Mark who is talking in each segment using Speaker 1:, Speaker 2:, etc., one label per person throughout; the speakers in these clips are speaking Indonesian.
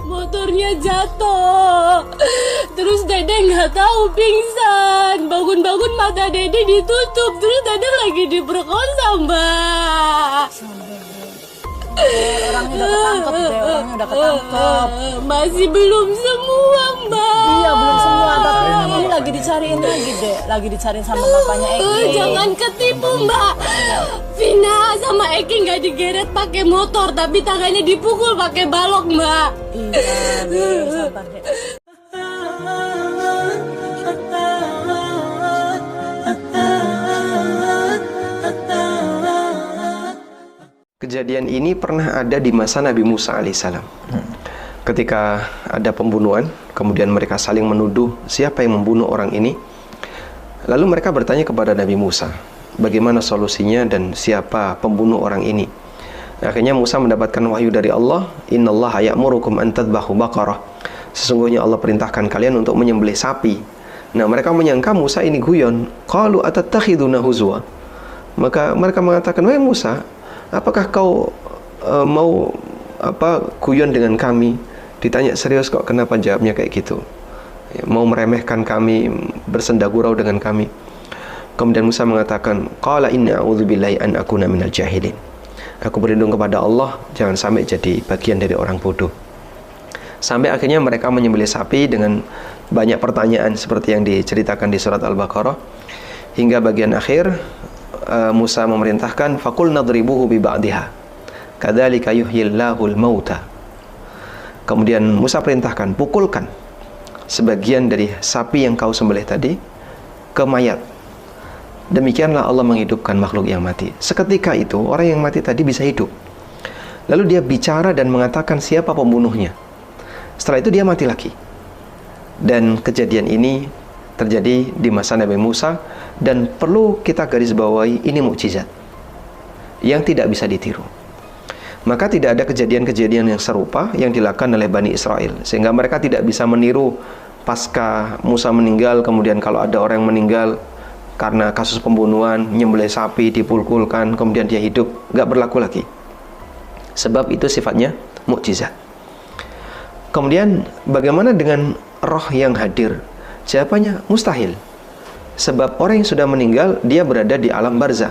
Speaker 1: Motornya jatuh. Terus Dede nggak tahu pingsan. Bangun-bangun mata Dede ditutup. Terus Dede lagi diperkosa, Mbak.
Speaker 2: Orangnya udah ketangkep.
Speaker 1: Masih belum semua, Mbak.
Speaker 2: Iya, belum semua, tapi ini lagi dicariin lagi, Dek. Lagi dicariin sama bapaknya Eki.
Speaker 1: Jangan ketipu, Mbak. Vina sama Eki nggak digeret pakai motor, tapi tangannya dipukul pakai balok, Mbak.
Speaker 2: Iya, Dek, sabar, Dek.
Speaker 3: Kejadian ini pernah ada di masa Nabi Musa alaihissalam. Ketika ada pembunuhan, kemudian mereka saling menuduh siapa yang membunuh orang ini. Lalu mereka bertanya kepada Nabi Musa, bagaimana solusinya dan siapa pembunuh orang ini. Akhirnya Musa mendapatkan wahyu dari Allah, innallaha ya'murukum an tadbahu baqarah. Sesungguhnya Allah perintahkan kalian untuk menyembelih sapi. Nah, mereka menyangka Musa ini guyon. Qalu atattakhiduna huzwa. Maka mereka mengatakan, wahai Musa, apakah kau mau guyon dengan kami? Ditanya serius kok, kenapa jawabnya kayak gitu? Mau meremehkan kami, bersenda gurau dengan kami. Kemudian Musa mengatakan, qala inni a'udzubillahi an akuna minal jahilin. Aku berlindung kepada Allah, jangan sampai jadi bagian dari orang bodoh. Sampai akhirnya mereka menyembelih sapi dengan banyak pertanyaan seperti yang diceritakan di surat Al-Baqarah. Hingga bagian akhir Musa memerintahkan faqul nadribuhu bi ba'dihha kadzalika yuhyillahul mauta. Kemudian Musa perintahkan, pukulkan sebagian dari sapi yang kau sembelih tadi ke mayat. Demikianlah Allah menghidupkan makhluk yang mati. Seketika itu orang yang mati tadi bisa hidup. Lalu dia bicara dan mengatakan siapa pembunuhnya. Setelah itu dia mati lagi. Dan kejadian ini terjadi di masa Nabi Musa, dan perlu kita garis bawahi, ini mukjizat yang tidak bisa ditiru. Maka tidak ada kejadian-kejadian yang serupa yang dilakukan oleh Bani Israel, sehingga mereka tidak bisa meniru pasca Musa meninggal. Kemudian kalau ada orang yang meninggal karena kasus pembunuhan, nyembelih sapi, dipulkulkan, kemudian dia hidup, nggak berlaku lagi, sebab itu sifatnya mukjizat. Kemudian bagaimana dengan roh yang hadir? Jawabannya mustahil. Sebab orang yang sudah meninggal, dia berada di alam barzah.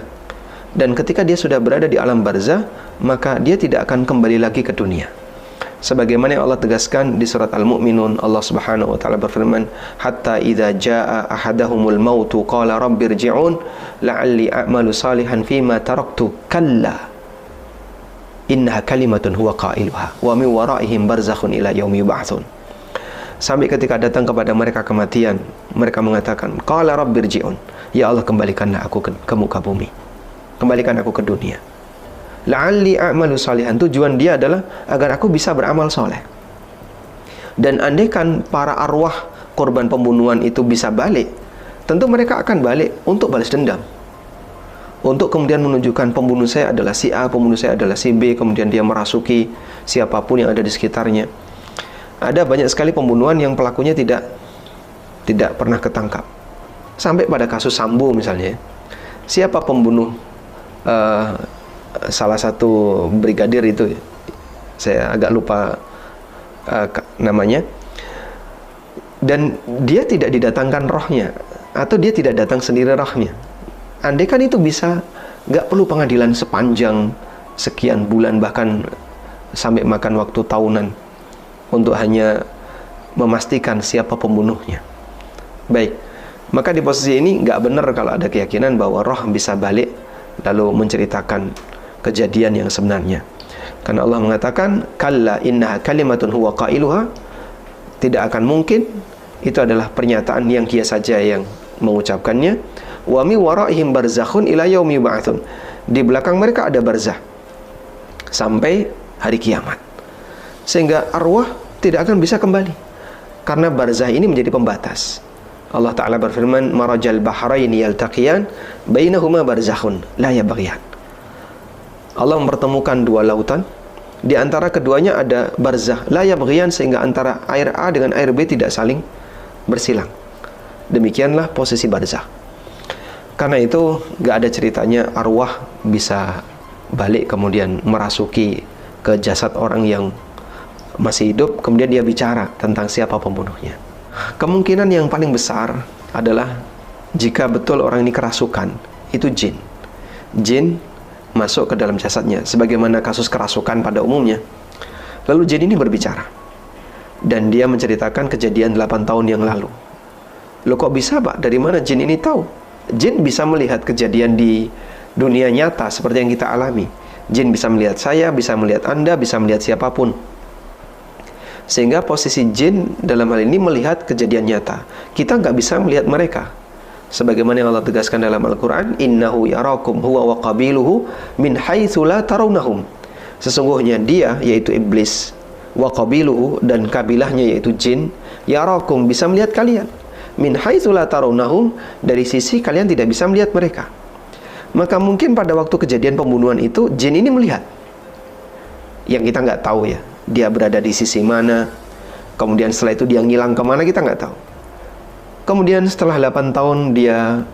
Speaker 3: Dan ketika dia sudah berada di alam barzah, maka dia tidak akan kembali lagi ke dunia. Sebagaimana yang Allah tegaskan di surat Al-Mu'minun, Allah Subhanahu wa taala berfirman, "Hatta idza jaa ahadahumul mautu qala rabbirji'un la'alli a'malu salihan fima taraktu kalla innaha kalimatun huwa qailuha wa min waraihim barzakhun ila yaumi yub'atsun." Sampai ketika datang kepada mereka kematian, mereka mengatakan, qala rabbirji'un, ya Allah, kembalikanlah aku ke muka bumi, kembalikan aku ke dunia. La'alli a'malu salihan, tujuan dia adalah agar aku bisa beramal soleh. Dan andaikan para arwah korban pembunuhan itu bisa balik, tentu mereka akan balik untuk balas dendam, untuk kemudian menunjukkan pembunuh saya adalah si A, pembunuh saya adalah si B, kemudian dia merasuki siapapun yang ada di sekitarnya. Ada banyak sekali pembunuhan yang pelakunya tidak pernah ketangkap. Sampai pada kasus Sambo misalnya, siapa pembunuh salah satu brigadir itu, saya agak lupa namanya, dan dia tidak didatangkan rohnya, atau dia tidak datang sendiri rohnya. Andai kan itu bisa, nggak perlu pengadilan sepanjang sekian bulan, bahkan sampai makan waktu tahunan untuk hanya memastikan siapa pembunuhnya. Baik, maka di posisi ini nggak benar kalau ada keyakinan bahwa roh bisa balik lalu menceritakan kejadian yang sebenarnya. Karena Allah mengatakan, kalla innaha kalimatun huwa qailuha, tidak akan mungkin, itu adalah pernyataan yang dia saja yang mengucapkannya. Wa mi waraihim barzakhun ila yaumi yub'atsun, di belakang mereka ada barzah sampai hari kiamat, sehingga arwah tidak akan bisa kembali, karena barzah ini menjadi pembatas. Allah Ta'ala berfirman, marajal bahraini yaltaqiyan bainahuma barzakhun la yabghiyan. Allah mempertemukan dua lautan, di antara keduanya ada barzah la yabghiyan, sehingga antara air A dengan air B tidak saling bersilang. Demikianlah posisi barzah. Karena itu gak ada ceritanya arwah bisa balik kemudian merasuki ke jasad orang yang masih hidup, kemudian dia bicara tentang siapa pembunuhnya. Kemungkinan yang paling besar adalah jika betul orang ini kerasukan, itu jin. Jin masuk ke dalam jasadnya, sebagaimana kasus kerasukan pada umumnya. Lalu jin ini berbicara, dan dia menceritakan kejadian 8 tahun yang lalu. Loh, kok bisa, Pak? Dari mana jin ini tahu? Jin bisa melihat kejadian di dunia nyata seperti yang kita alami. Jin bisa melihat saya, bisa melihat Anda, bisa melihat siapapun. Sehingga posisi jin dalam hal ini melihat kejadian nyata. Kita nggak bisa melihat mereka. Sebagaimana yang Allah tegaskan dalam Al-Quran, innahu yarakum huwa wa qabiluhu min haitsu la tarawnahum. Sesungguhnya dia, yaitu iblis, wa qabiluhu, dan kabilahnya yaitu jin, yarakum, bisa melihat kalian, min haitsu la tarawnahum, dari sisi kalian tidak bisa melihat mereka. Maka mungkin pada waktu kejadian pembunuhan itu jin ini melihat, yang kita nggak tahu ya, dia berada di sisi mana, kemudian setelah itu dia ngilang kemana, kita nggak tahu. Kemudian setelah 8 tahun dia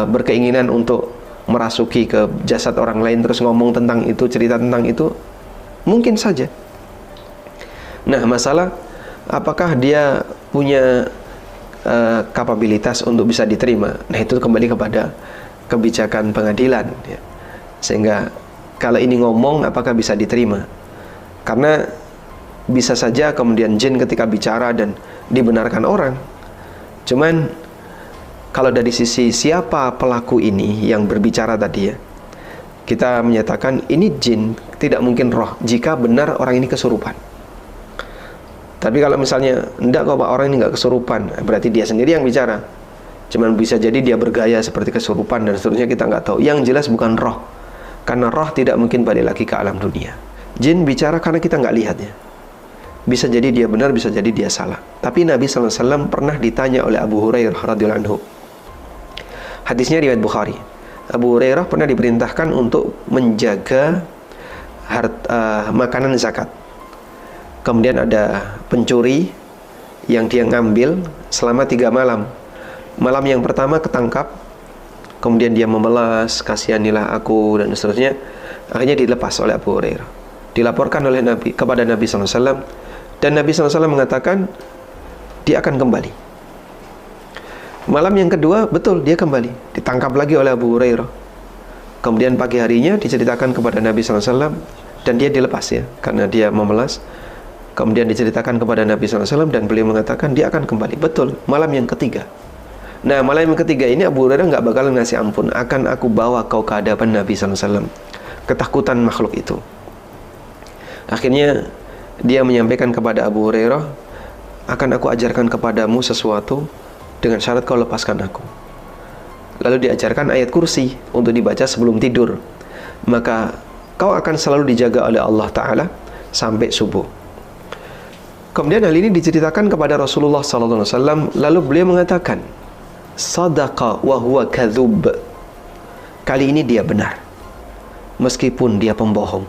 Speaker 3: berkeinginan untuk merasuki ke jasad orang lain, terus ngomong tentang itu, cerita tentang itu, mungkin saja. Nah, masalah apakah dia punya kapabilitas untuk bisa diterima, nah itu kembali kepada kebijakan pengadilan ya. Sehingga kalau ini ngomong apakah bisa diterima, karena bisa saja kemudian jin ketika bicara dan dibenarkan orang. Cuman kalau dari sisi siapa pelaku ini yang berbicara tadi ya, kita menyatakan ini jin, tidak mungkin roh jika benar orang ini kesurupan. Tapi kalau misalnya enggak kok Pak, orang ini nggak kesurupan, berarti dia sendiri yang bicara. Cuman bisa jadi dia bergaya seperti kesurupan dan seterusnya, kita nggak tahu. Yang jelas bukan roh, karena roh tidak mungkin balik lagi ke alam dunia. Jin bicara karena kita nggak lihat ya. Bisa jadi dia benar, bisa jadi dia salah. Tapi Nabi SAW pernah ditanya oleh Abu Hurairah radhiyallahu anhu. Hadisnya riwayat Bukhari. Abu Hurairah pernah diperintahkan untuk menjaga makanan zakat. Kemudian ada pencuri yang dia ngambil selama 3 malam. Malam yang pertama ketangkap, kemudian dia memelas, kasihanilah aku, dan seterusnya. Akhirnya dilepas oleh Abu Hurairah, dilaporkan oleh Nabi kepada Nabi SAW, dan Nabi SAW mengatakan dia akan kembali. Malam yang kedua, betul dia kembali, ditangkap lagi oleh Abu Hurairah. Kemudian pagi harinya diceritakan kepada Nabi SAW, dan dia dilepas ya, karena dia memelas. Kemudian diceritakan kepada Nabi SAW, dan beliau mengatakan dia akan kembali. Betul, malam yang ketiga. Nah, malam yang ketiga ini Abu Hurairah nggak bakalan ngasih ampun. Akan aku bawa kau ke hadapan Nabi SAW. Ketakutan makhluk itu. Akhirnya dia menyampaikan kepada Abu Hurairah, akan aku ajarkan kepadamu sesuatu dengan syarat kau lepaskan aku. Lalu diajarkan ayat kursi untuk dibaca sebelum tidur. Maka kau akan selalu dijaga oleh Allah Ta'ala sampai subuh. Kemudian hal ini diceritakan kepada Rasulullah SAW. Lalu beliau mengatakan, sadaqa wa huwa kadzub. Kali ini dia benar, meskipun dia pembohong.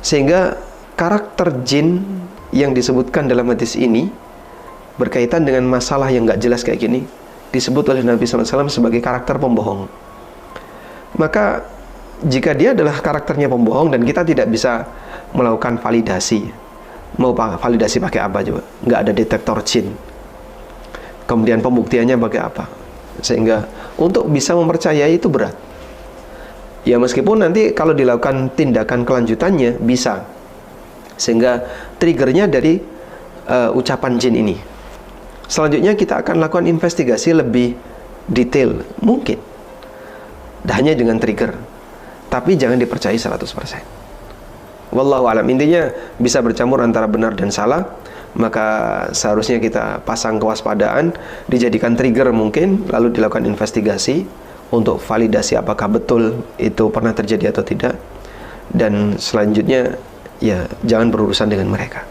Speaker 3: Sehingga karakter jin yang disebutkan dalam hadis ini berkaitan dengan masalah yang gak jelas kayak gini, disebut oleh Nabi SAW sebagai karakter pembohong. Maka jika dia adalah karakternya pembohong dan kita tidak bisa melakukan validasi, mau validasi pakai apa coba? Nggak ada detektor jin. Kemudian pembuktiannya pakai apa? Sehingga untuk bisa mempercayai itu berat. Ya meskipun nanti kalau dilakukan tindakan kelanjutannya bisa. Sehingga triggernya dari ucapan jin ini. Selanjutnya kita akan lakukan investigasi lebih detail mungkin. Hanya dengan trigger. Tapi jangan dipercayai 100%. Wallahu alam. Intinya bisa bercampur antara benar dan salah. Maka seharusnya kita pasang kewaspadaan, dijadikan trigger mungkin, lalu dilakukan investigasi untuk validasi apakah betul itu pernah terjadi atau tidak. Dan selanjutnya ya jangan berurusan dengan mereka.